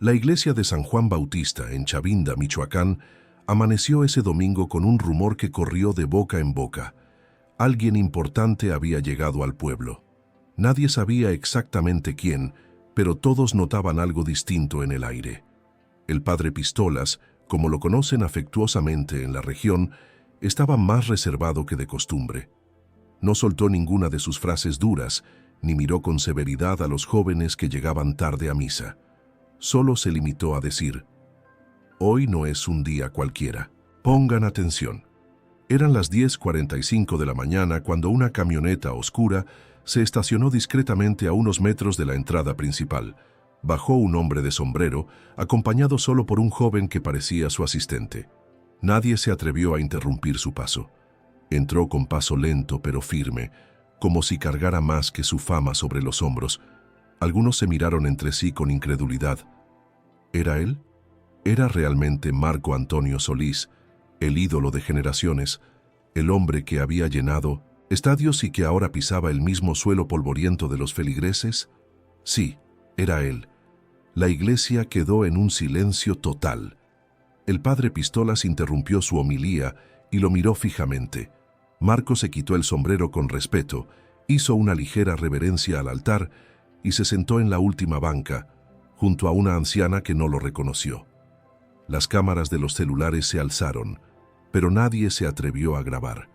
La iglesia de San Juan Bautista, en Chavinda, Michoacán, amaneció ese domingo con un rumor que corrió de boca en boca. Alguien importante había llegado al pueblo. Nadie sabía exactamente quién, pero todos notaban algo distinto en el aire. El padre Pistolas, como lo conocen afectuosamente en la región, estaba más reservado que de costumbre. No soltó ninguna de sus frases duras, ni miró con severidad a los jóvenes que llegaban tarde a misa. Solo se limitó a decir: «Hoy no es un día cualquiera. Pongan atención». Eran las 10:45 de la mañana cuando una camioneta oscura se estacionó discretamente a unos metros de la entrada principal. Bajó un hombre de sombrero, acompañado solo por un joven que parecía su asistente. Nadie se atrevió a interrumpir su paso. Entró con paso lento pero firme, como si cargara más que su fama sobre los hombros. Algunos se miraron entre sí con incredulidad. ¿Era él? ¿Era realmente Marco Antonio Solís, el ídolo de generaciones, el hombre que había llenado estadios y que ahora pisaba el mismo suelo polvoriento de los feligreses? Sí, era él. La iglesia quedó en un silencio total. El padre Pistolas interrumpió su homilía y lo miró fijamente. Marco se quitó el sombrero con respeto, hizo una ligera reverencia al altar y se sentó en la última banca, junto a una anciana que no lo reconoció. Las cámaras de los celulares se alzaron, pero nadie se atrevió a grabar.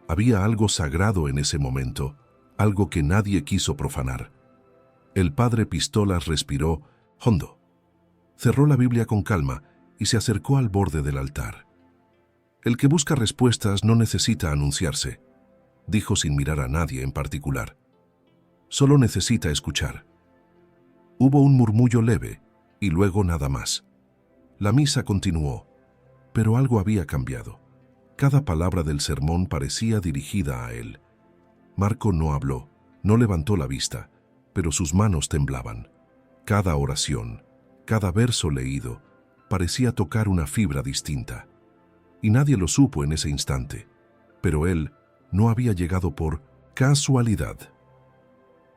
Había algo sagrado en ese momento, algo que nadie quiso profanar. El padre Pistolas respiró hondo. Cerró la Biblia con calma y se acercó al borde del altar. «El que busca respuestas no necesita anunciarse», dijo sin mirar a nadie en particular. «Solo necesita escuchar». Hubo un murmullo leve y luego nada más. La misa continuó, pero algo había cambiado. Cada palabra del sermón parecía dirigida a él. Marco no habló, no levantó la vista, pero sus manos temblaban. Cada oración, cada verso leído, parecía tocar una fibra distinta. Y nadie lo supo en ese instante, pero él no había llegado por casualidad.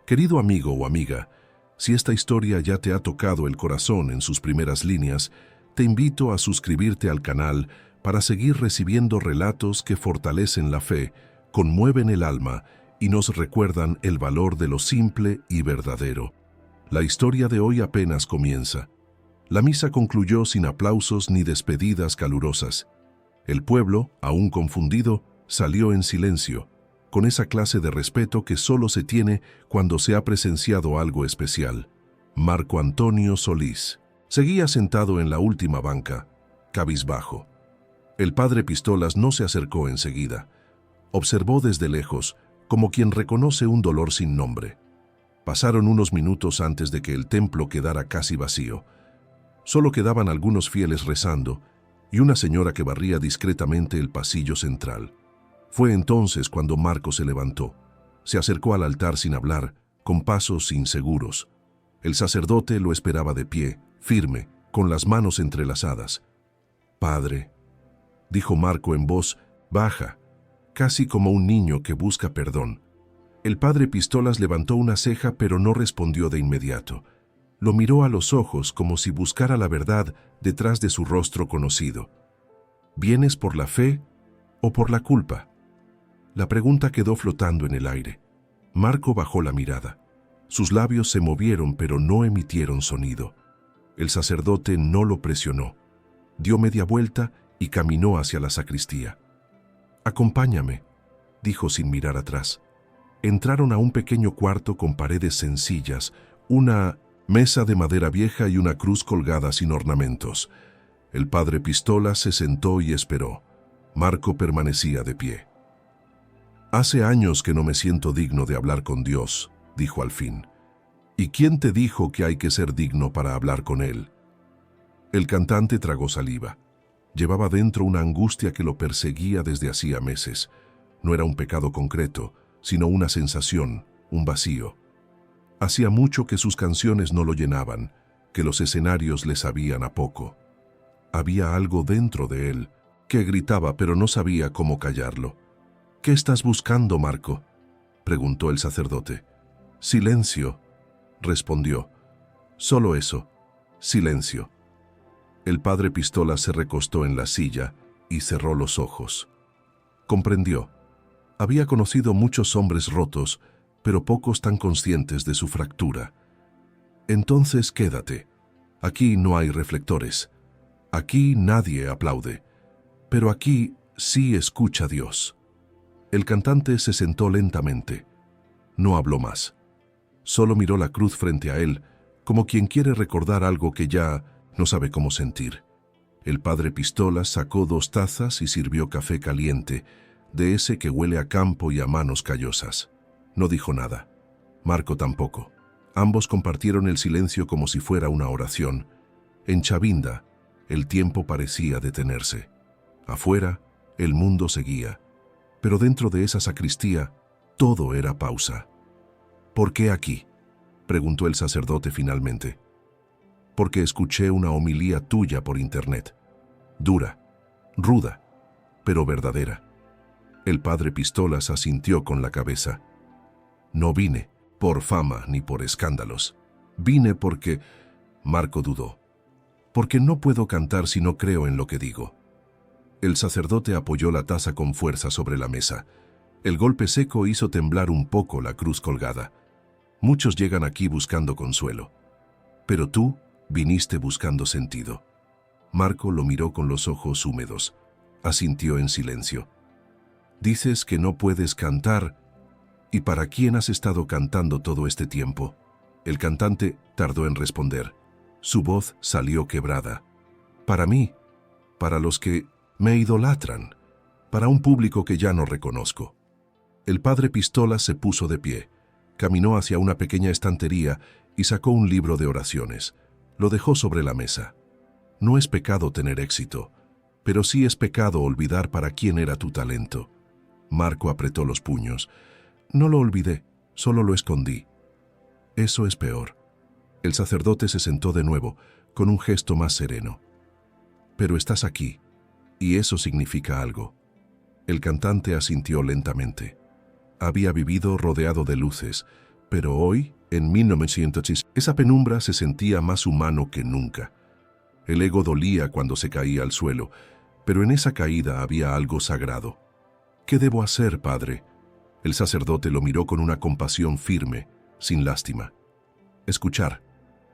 Querido amigo o amiga, si esta historia ya te ha tocado el corazón en sus primeras líneas, te invito a suscribirte al canal para seguir recibiendo relatos que fortalecen la fe, conmueven el alma y nos recuerdan el valor de lo simple y verdadero. La historia de hoy apenas comienza. La misa concluyó sin aplausos ni despedidas calurosas. El pueblo, aún confundido, salió en silencio, con esa clase de respeto que solo se tiene cuando se ha presenciado algo especial. Marco Antonio Solís seguía sentado en la última banca, cabizbajo. El padre Pistolas no se acercó enseguida. Observó desde lejos, como quien reconoce un dolor sin nombre. Pasaron unos minutos antes de que el templo quedara casi vacío. Solo quedaban algunos fieles rezando y una señora que barría discretamente el pasillo central. Fue entonces cuando Marco se levantó. Se acercó al altar sin hablar, con pasos inseguros. El sacerdote lo esperaba de pie, firme, con las manos entrelazadas. «Padre», dijo Marco en voz baja, casi como un niño que busca perdón. El padre Pistolas levantó una ceja pero no respondió de inmediato. Lo miró a los ojos como si buscara la verdad detrás de su rostro conocido. «¿Vienes por la fe o por la culpa?». La pregunta quedó flotando en el aire. Marco bajó la mirada. Sus labios se movieron pero no emitieron sonido. El sacerdote no lo presionó. Dio media vuelta y caminó hacia la sacristía. «Acompáñame», dijo sin mirar atrás. Entraron a un pequeño cuarto con paredes sencillas, una mesa de madera vieja y una cruz colgada sin ornamentos. El padre Pistolas se sentó y esperó. Marco permanecía de pie. «Hace años que no me siento digno de hablar con Dios», dijo al fin. «¿Y quién te dijo que hay que ser digno para hablar con Él?». El cantante tragó saliva. Llevaba dentro una angustia que lo perseguía desde hacía meses. No era un pecado concreto, sino una sensación, un vacío. Hacía mucho que sus canciones no lo llenaban, que los escenarios le sabían a poco. Había algo dentro de él que gritaba, pero no sabía cómo callarlo. «¿Qué estás buscando, Marco?», preguntó el sacerdote. «Silencio», respondió. «Solo eso». Silencio. El padre Pistolas se recostó en la silla y cerró los ojos. Comprendió. Había conocido muchos hombres rotos, pero pocos tan conscientes de su fractura. Entonces quédate. Aquí no hay reflectores. Aquí nadie aplaude. Pero aquí sí escucha Dios. El cantante se sentó lentamente. No habló más. Solo miró la cruz frente a él, como quien quiere recordar algo que ya no sabe cómo sentir. El padre Pistolas sacó 2 tazas y sirvió café caliente, de ese que huele a campo y a manos callosas. No dijo nada. Marco tampoco. Ambos compartieron el silencio como si fuera una oración. En Chavinda, el tiempo parecía detenerse. Afuera, el mundo seguía. Pero dentro de esa sacristía, todo era pausa. ¿Por qué aquí?, preguntó el sacerdote finalmente. Porque escuché una homilía tuya por internet. Dura, ruda, pero verdadera. El padre Pistolas asintió con la cabeza. No vine por fama ni por escándalos. Vine porque... Marco dudó. Porque no puedo cantar si no creo en lo que digo. El sacerdote apoyó la taza con fuerza sobre la mesa. El golpe seco hizo temblar un poco la cruz colgada. Muchos llegan aquí buscando consuelo. Pero tú viniste buscando sentido. Marco lo miró con los ojos húmedos. Asintió en silencio. Dices que no puedes cantar. ¿Y para quién has estado cantando todo este tiempo? El cantante tardó en responder. Su voz salió quebrada. Para mí, para los que me idolatran, para un público que ya no reconozco. El padre Pistolas se puso de pie. Caminó hacia una pequeña estantería y sacó un libro de oraciones. Lo dejó sobre la mesa. No es pecado tener éxito, pero sí es pecado olvidar para quién era tu talento. Marco apretó los puños. No lo olvidé, solo lo escondí. Eso es peor. El sacerdote se sentó de nuevo, con un gesto más sereno. Pero estás aquí, y eso significa algo. El cantante asintió lentamente. Había vivido rodeado de luces, pero hoy, en 1900, esa penumbra se sentía más humano que nunca. El ego dolía cuando se caía al suelo, pero en esa caída había algo sagrado. ¿Qué debo hacer, padre? El sacerdote lo miró con una compasión firme, sin lástima. Escuchar,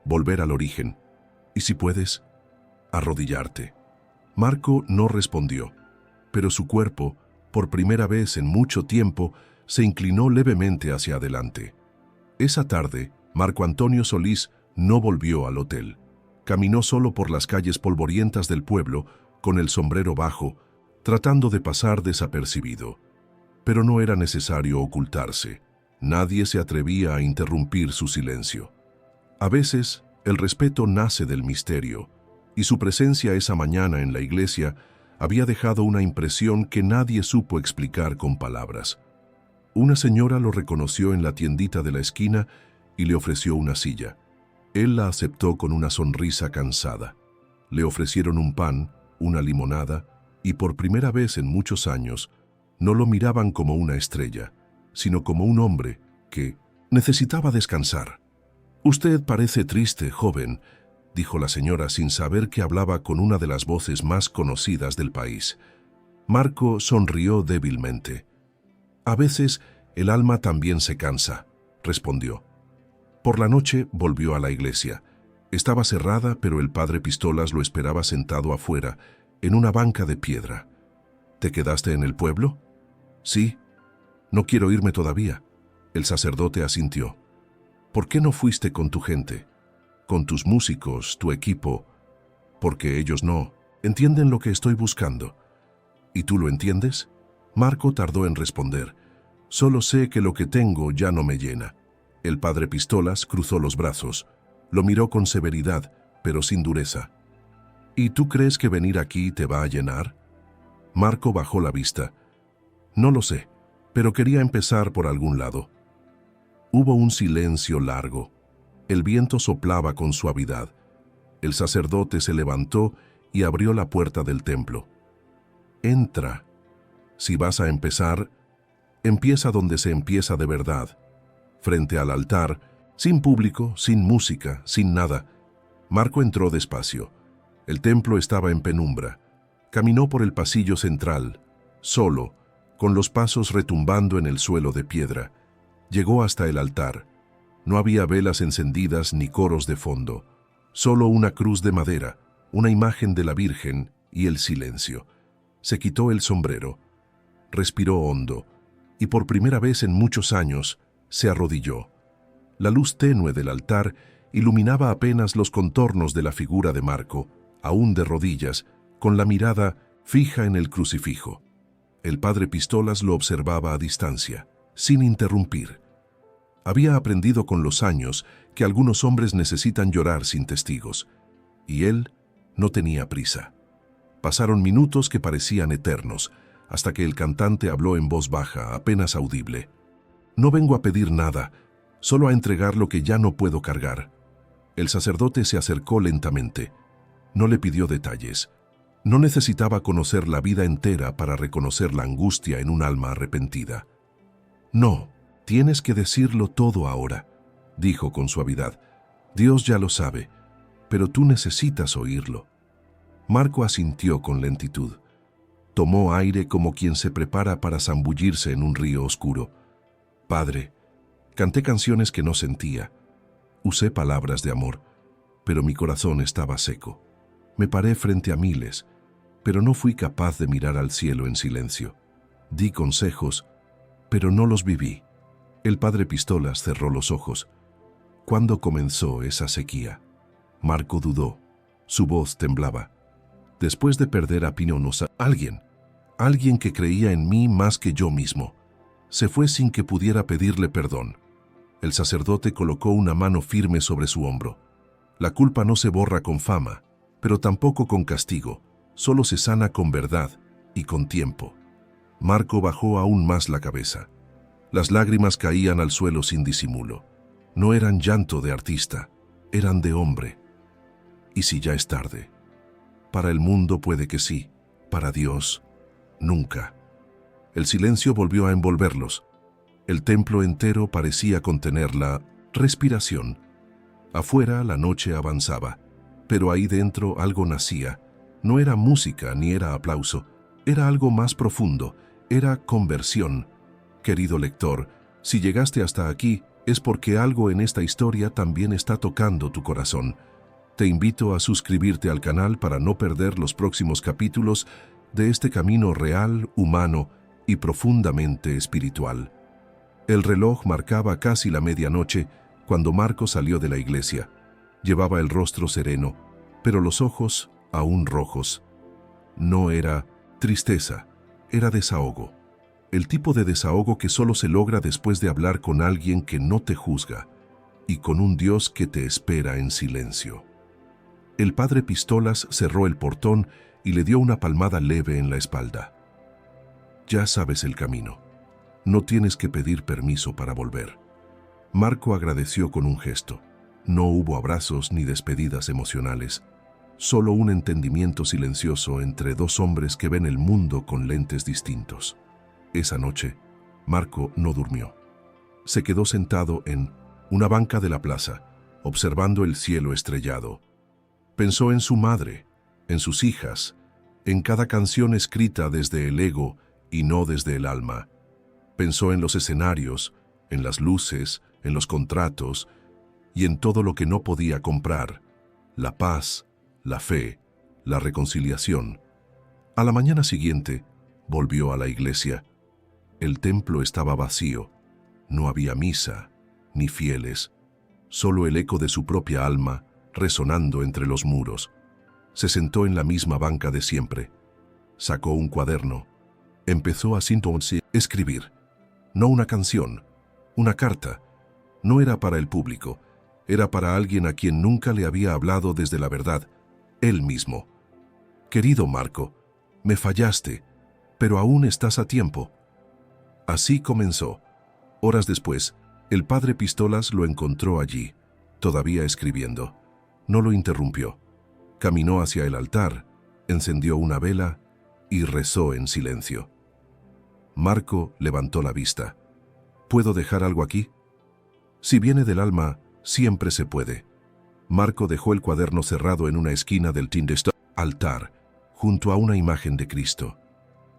volver al origen, y si puedes, arrodillarte. Marco no respondió, pero su cuerpo, por primera vez en mucho tiempo, se inclinó levemente hacia adelante. Esa tarde, Marco Antonio Solís no volvió al hotel. Caminó solo por las calles polvorientas del pueblo, con el sombrero bajo, tratando de pasar desapercibido. Pero no era necesario ocultarse. Nadie se atrevía a interrumpir su silencio. A veces, el respeto nace del misterio, y su presencia esa mañana en la iglesia había dejado una impresión que nadie supo explicar con palabras. Una señora lo reconoció en la tiendita de la esquina y le ofreció una silla. Él la aceptó con una sonrisa cansada. Le ofrecieron un pan, una limonada, y por primera vez en muchos años, no lo miraban como una estrella, sino como un hombre que necesitaba descansar. «Usted parece triste, joven», dijo la señora sin saber que hablaba con una de las voces más conocidas del país. Marco sonrió débilmente. «A veces el alma también se cansa», respondió. Por la noche volvió a la iglesia. Estaba cerrada, pero el padre Pistolas lo esperaba sentado afuera, en una banca de piedra. «¿Te quedaste en el pueblo?» «Sí. No quiero irme todavía». El sacerdote asintió. «¿Por qué no fuiste con tu gente? Con tus músicos, tu equipo? Porque ellos no entienden lo que estoy buscando». «¿Y tú lo entiendes?» Marco tardó en responder. «Solo sé que lo que tengo ya no me llena». El padre Pistolas cruzó los brazos. Lo miró con severidad, pero sin dureza. «¿Y tú crees que venir aquí te va a llenar?» Marco bajó la vista. «No lo sé, pero quería empezar por algún lado». Hubo un silencio largo. El viento soplaba con suavidad. El sacerdote se levantó y abrió la puerta del templo. «Entra. Si vas a empezar, empieza donde se empieza de verdad, frente al altar, sin público, sin música, sin nada». Marco entró despacio. El templo estaba en penumbra. Caminó por el pasillo central, solo, con los pasos retumbando en el suelo de piedra. Llegó hasta el altar. No había velas encendidas ni coros de fondo. Solo una cruz de madera, una imagen de la Virgen y el silencio. Se quitó el sombrero. Respiró hondo y por primera vez en muchos años se arrodilló. La luz tenue del altar iluminaba apenas los contornos de la figura de Marco, aún de rodillas, con la mirada fija en el crucifijo. El padre Pistolas lo observaba a distancia, sin interrumpir. Había aprendido con los años que algunos hombres necesitan llorar sin testigos, y él no tenía prisa. Pasaron minutos que parecían eternos, hasta que el cantante habló en voz baja, apenas audible. «No vengo a pedir nada, solo a entregar lo que ya no puedo cargar». El sacerdote se acercó lentamente. No le pidió detalles. No necesitaba conocer la vida entera para reconocer la angustia en un alma arrepentida. «No, tienes que decirlo todo ahora», dijo con suavidad. «Dios ya lo sabe, pero tú necesitas oírlo». Marco asintió con lentitud. Tomó aire como quien se prepara para zambullirse en un río oscuro. «Padre, canté canciones que no sentía. Usé palabras de amor, pero mi corazón estaba seco. Me paré frente a miles, pero no fui capaz de mirar al cielo en silencio. Di consejos, pero no los viví». El padre Pistolas cerró los ojos. ¿Cuándo comenzó esa sequía? Marco dudó. Su voz temblaba. Después de perder a Pinonosa, alguien que creía en mí más que yo mismo, se fue sin que pudiera pedirle perdón. El sacerdote colocó una mano firme sobre su hombro. La culpa no se borra con fama, pero tampoco con castigo, solo se sana con verdad y con tiempo. Marco bajó aún más la cabeza. Las lágrimas caían al suelo sin disimulo. No eran llanto de artista, eran de hombre. ¿Y si ya es tarde? Para el mundo puede que sí, para Dios, nunca. El silencio volvió a envolverlos. El templo entero parecía contener la respiración. Afuera la noche avanzaba, pero ahí dentro algo nacía. No era música ni era aplauso, era algo más profundo, era conversión. Querido lector, si llegaste hasta aquí, es porque algo en esta historia también está tocando tu corazón. Te invito a suscribirte al canal para no perder los próximos capítulos de este camino real, humano y profundamente espiritual. El reloj marcaba casi la medianoche cuando Marco salió de la iglesia. Llevaba el rostro sereno, pero los ojos aún rojos. No era tristeza, era desahogo. El tipo de desahogo que solo se logra después de hablar con alguien que no te juzga y con un Dios que te espera en silencio. El padre Pistolas cerró el portón y le dio una palmada leve en la espalda. «Ya sabes el camino. No tienes que pedir permiso para volver». Marco agradeció con un gesto. No hubo abrazos ni despedidas emocionales, solo un entendimiento silencioso entre dos hombres que ven el mundo con lentes distintos. Esa noche, Marco no durmió. Se quedó sentado en una banca de la plaza, observando el cielo estrellado. Pensó en su madre, en sus hijas, en cada canción escrita desde el ego y no desde el alma. Pensó en los escenarios, en las luces, en los contratos y en todo lo que no podía comprar: la paz, la fe, la reconciliación. A la mañana siguiente, volvió a la iglesia. El templo estaba vacío. No había misa, ni fieles, solo el eco de su propia alma resonando entre los muros. Se sentó en la misma banca de siempre. Sacó un cuaderno. Empezó a escribir. No una canción, una carta. No era para el público, era para alguien a quien nunca le había hablado desde la verdad, él mismo. «Querido Marco, me fallaste, pero aún estás a tiempo». Así comenzó. Horas después, el padre Pistolas lo encontró allí, todavía escribiendo. No lo interrumpió. Caminó hacia el altar, encendió una vela y rezó en silencio. Marco levantó la vista. «¿Puedo dejar algo aquí?» Si viene del alma, siempre se puede. Marco dejó el cuaderno cerrado en una esquina del altar, junto a una imagen de Cristo.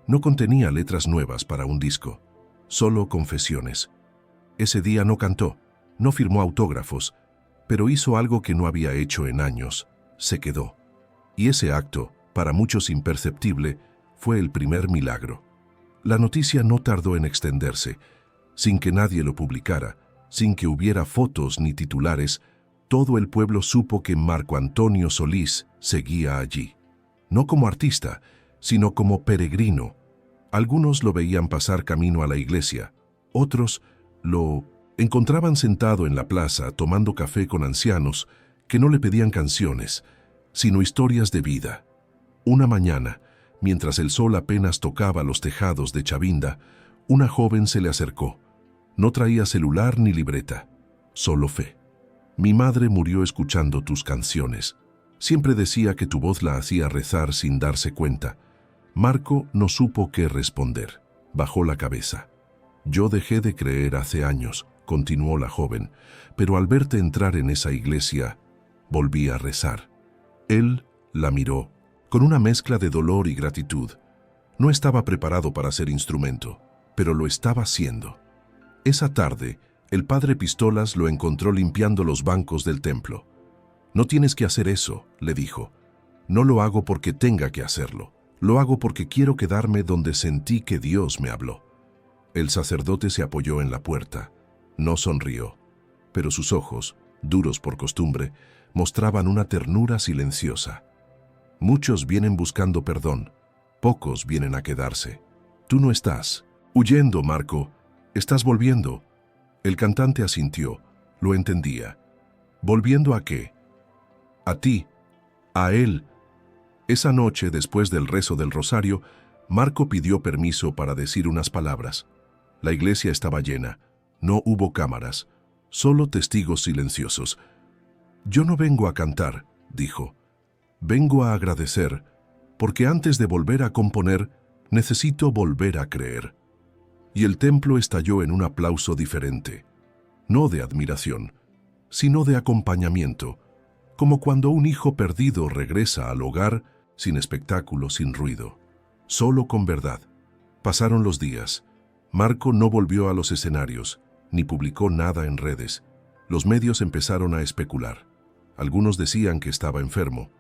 No contenía letras nuevas para un disco, solo confesiones. Ese día no cantó, no firmó autógrafos, pero hizo algo que no había hecho en años: se quedó. Y ese acto, para muchos imperceptible, fue el primer milagro. La noticia no tardó en extenderse. Sin que nadie lo publicara, sin que hubiera fotos ni titulares, todo el pueblo supo que Marco Antonio Solís seguía allí. No como artista, sino como peregrino. Algunos lo veían pasar camino a la iglesia, otros lo encontraban sentado en la plaza tomando café con ancianos que no le pedían canciones, sino historias de vida. Una mañana, mientras el sol apenas tocaba los tejados de Chavinda, una joven se le acercó. No traía celular ni libreta, solo fe. Mi madre murió escuchando tus canciones. Siempre decía que tu voz la hacía rezar sin darse cuenta. Marco no supo qué responder. Bajó la cabeza. Yo dejé de creer hace años, continuó la joven, pero al verte entrar en esa iglesia, volví a rezar. Él la miró, con una mezcla de dolor y gratitud. No estaba preparado para ser instrumento, pero lo estaba haciendo. Esa tarde, el padre Pistolas lo encontró limpiando los bancos del templo. No tienes que hacer eso, le dijo. No lo hago porque tenga que hacerlo. Lo hago porque quiero quedarme donde sentí que Dios me habló. El sacerdote se apoyó en la puerta. No sonrió, pero sus ojos, duros por costumbre, mostraban una ternura silenciosa. Muchos vienen buscando perdón, pocos vienen a quedarse. Tú no estás huyendo, Marco. Estás volviendo. El cantante asintió, lo entendía. ¿Volviendo a qué? A ti, a él. Esa noche, después del rezo del rosario, Marco pidió permiso para decir unas palabras. La iglesia estaba llena, no hubo cámaras, solo testigos silenciosos. Yo no vengo a cantar, dijo. Vengo a agradecer, porque antes de volver a componer, necesito volver a creer. Y el templo estalló en un aplauso diferente, no de admiración, sino de acompañamiento, como cuando un hijo perdido regresa al hogar sin espectáculo, sin ruido, solo con verdad. Pasaron los días. Marco no volvió a los escenarios, ni publicó nada en redes. Los medios empezaron a especular. Algunos decían que estaba enfermo,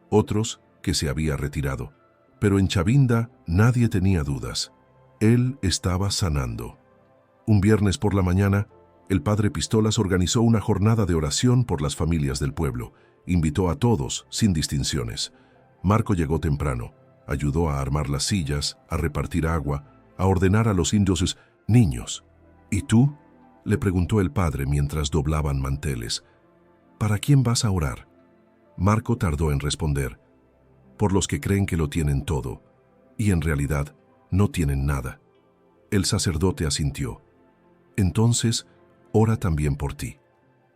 otros que se había retirado. Pero en Chavinda nadie tenía dudas. Él estaba sanando. Un viernes por la mañana, el padre Pistolas organizó una jornada de oración por las familias del pueblo. Invitó a todos, sin distinciones. Marco llegó temprano, ayudó a armar las sillas, a repartir agua, a ordenar a los indios niños. ¿Y tú?, le preguntó el padre mientras doblaban manteles. ¿Para quién vas a orar? Marco tardó en responder. Por los que creen que lo tienen todo, y en realidad no tienen nada. El sacerdote asintió. Entonces, ora también por ti.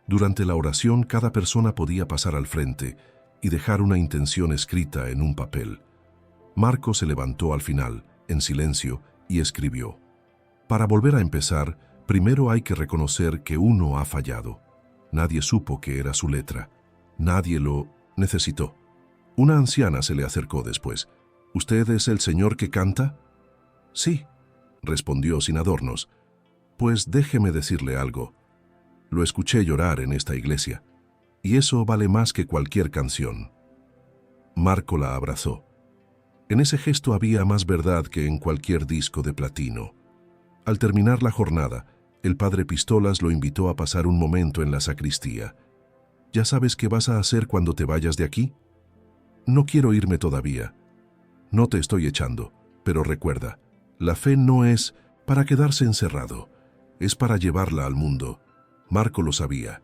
Durante la oración, cada persona podía pasar al frente y dejar una intención escrita en un papel. Marco se levantó al final, en silencio, y escribió. Para volver a empezar, primero hay que reconocer que uno ha fallado. Nadie supo que era su letra. Nadie lo necesitó. Una anciana se le acercó después. ¿Usted es el señor que canta? Sí, respondió sin adornos. Pues déjeme decirle algo. Lo escuché llorar en esta iglesia, y eso vale más que cualquier canción. Marco la abrazó. En ese gesto había más verdad que en cualquier disco de platino. Al terminar la jornada, el padre Pistolas lo invitó a pasar un momento en la sacristía. ¿Ya sabes qué vas a hacer cuando te vayas de aquí? No quiero irme todavía. No te estoy echando, pero recuerda, la fe no es para quedarse encerrado, es para llevarla al mundo. Marco lo sabía.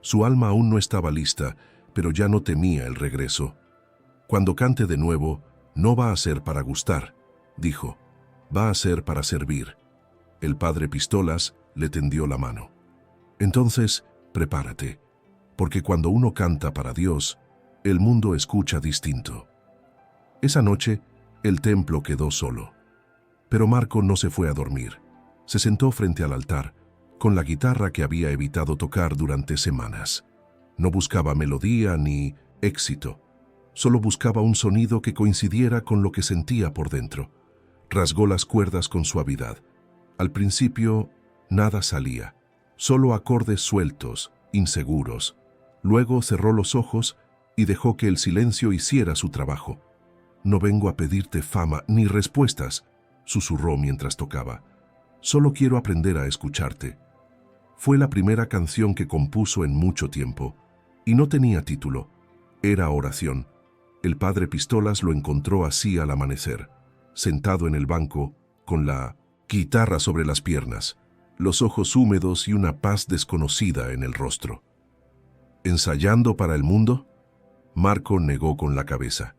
Su alma aún no estaba lista, pero ya no temía el regreso. Cuando cante de nuevo, no va a ser para gustar, dijo, va a ser para servir. El padre Pistolas le tendió la mano. Entonces, prepárate, porque cuando uno canta para Dios, el mundo escucha distinto. Esa noche, el templo quedó solo. Pero Marco no se fue a dormir. Se sentó frente al altar, con la guitarra que había evitado tocar durante semanas. No buscaba melodía ni éxito. Solo buscaba un sonido que coincidiera con lo que sentía por dentro. Rasgó las cuerdas con suavidad. Al principio, nada salía. Solo acordes sueltos, inseguros. Luego cerró los ojos y dejó que el silencio hiciera su trabajo. «No vengo a pedirte fama ni respuestas», susurró mientras tocaba. «Solo quiero aprender a escucharte». Fue la primera canción que compuso en mucho tiempo, y no tenía título. Era oración. El padre Pistolas lo encontró así al amanecer, sentado en el banco, con la guitarra sobre las piernas, los ojos húmedos y una paz desconocida en el rostro. «¿Ensayando para el mundo?», Marco negó con la cabeza.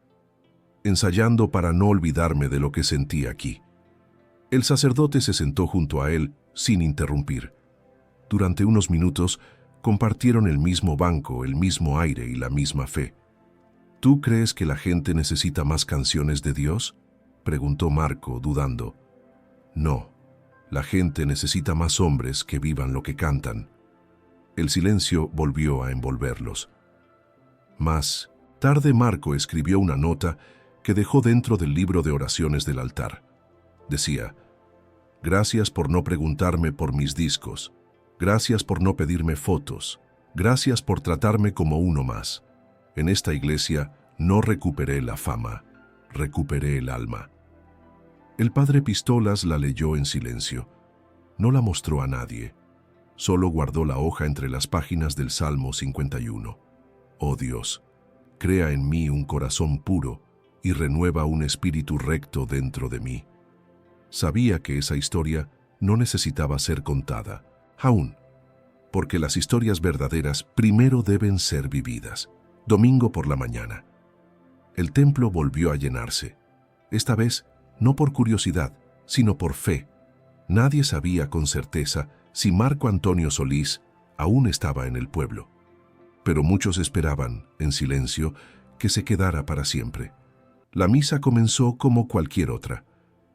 «Ensayando para no olvidarme de lo que sentí aquí». El sacerdote se sentó junto a él, sin interrumpir. Durante unos minutos compartieron el mismo banco, el mismo aire y la misma fe. «¿Tú crees que la gente necesita más canciones de Dios?», preguntó Marco, dudando. «No, la gente necesita más hombres que vivan lo que cantan». El silencio volvió a envolverlos. Más tarde Marco escribió una nota que dejó dentro del libro de oraciones del altar. Decía: «Gracias por no preguntarme por mis discos. Gracias por no pedirme fotos. Gracias por tratarme como uno más. En esta iglesia no recuperé la fama, recuperé el alma». El padre Pistolas la leyó en silencio. No la mostró a nadie. Solo guardó la hoja entre las páginas del Salmo 51. «Oh Dios, crea en mí un corazón puro y renueva un espíritu recto dentro de mí». Sabía que esa historia no necesitaba ser contada, aún, porque las historias verdaderas primero deben ser vividas. Domingo por la mañana. El templo volvió a llenarse. Esta vez, no por curiosidad, sino por fe. Nadie sabía con certeza si Marco Antonio Solís aún estaba en el pueblo. Pero muchos esperaban, en silencio, que se quedara para siempre. La misa comenzó como cualquier otra.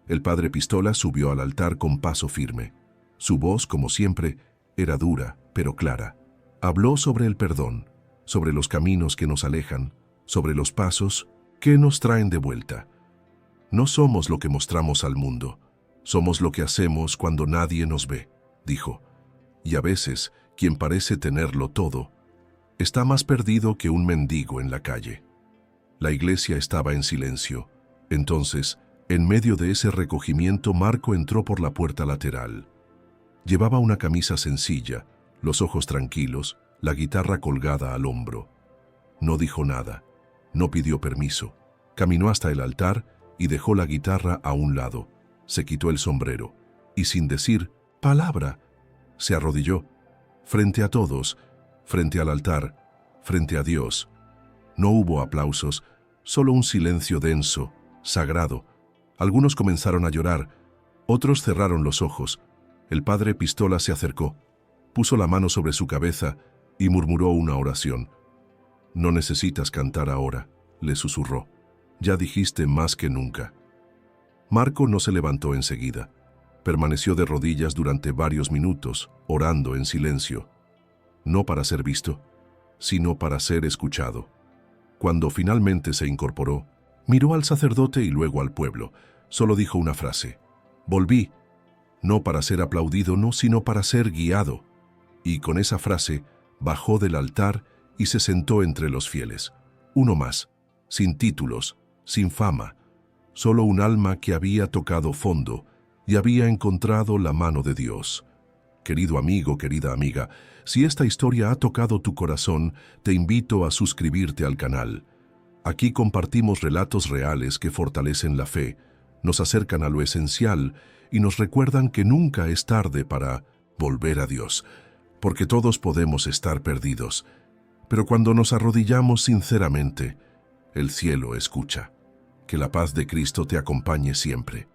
El padre Pistolas subió al altar con paso firme. Su voz, como siempre, era dura, pero clara. Habló sobre el perdón, sobre los caminos que nos alejan, sobre los pasos que nos traen de vuelta. «No somos lo que mostramos al mundo, somos lo que hacemos cuando nadie nos ve», dijo. «Y a veces, quien parece tenerlo todo, está más perdido que un mendigo en la calle». La iglesia estaba en silencio. Entonces, en medio de ese recogimiento, Marco entró por la puerta lateral. Llevaba una camisa sencilla, los ojos tranquilos, la guitarra colgada al hombro. No dijo nada, no pidió permiso. Caminó hasta el altar y dejó la guitarra a un lado. Se quitó el sombrero y, sin decir palabra, se arrodilló, frente a todos, frente al altar, frente a Dios. No hubo aplausos, solo un silencio denso, sagrado. Algunos comenzaron a llorar, otros cerraron los ojos. El padre Pistolas se acercó, puso la mano sobre su cabeza y murmuró una oración. «No necesitas cantar ahora», le susurró. «Ya dijiste más que nunca». Marco no se levantó enseguida. Permaneció de rodillas durante varios minutos, orando en silencio. No para ser visto, sino para ser escuchado. Cuando finalmente se incorporó, miró al sacerdote y luego al pueblo. Solo dijo una frase: «Volví», no para ser aplaudido, no, sino para ser guiado. Y con esa frase bajó del altar y se sentó entre los fieles. Uno más, sin títulos, sin fama, solo un alma que había tocado fondo y había encontrado la mano de Dios. Querido amigo, querida amiga, si esta historia ha tocado tu corazón, te invito a suscribirte al canal. Aquí compartimos relatos reales que fortalecen la fe, nos acercan a lo esencial y nos recuerdan que nunca es tarde para volver a Dios, porque todos podemos estar perdidos, pero cuando nos arrodillamos sinceramente, el cielo escucha. Que la paz de Cristo te acompañe siempre.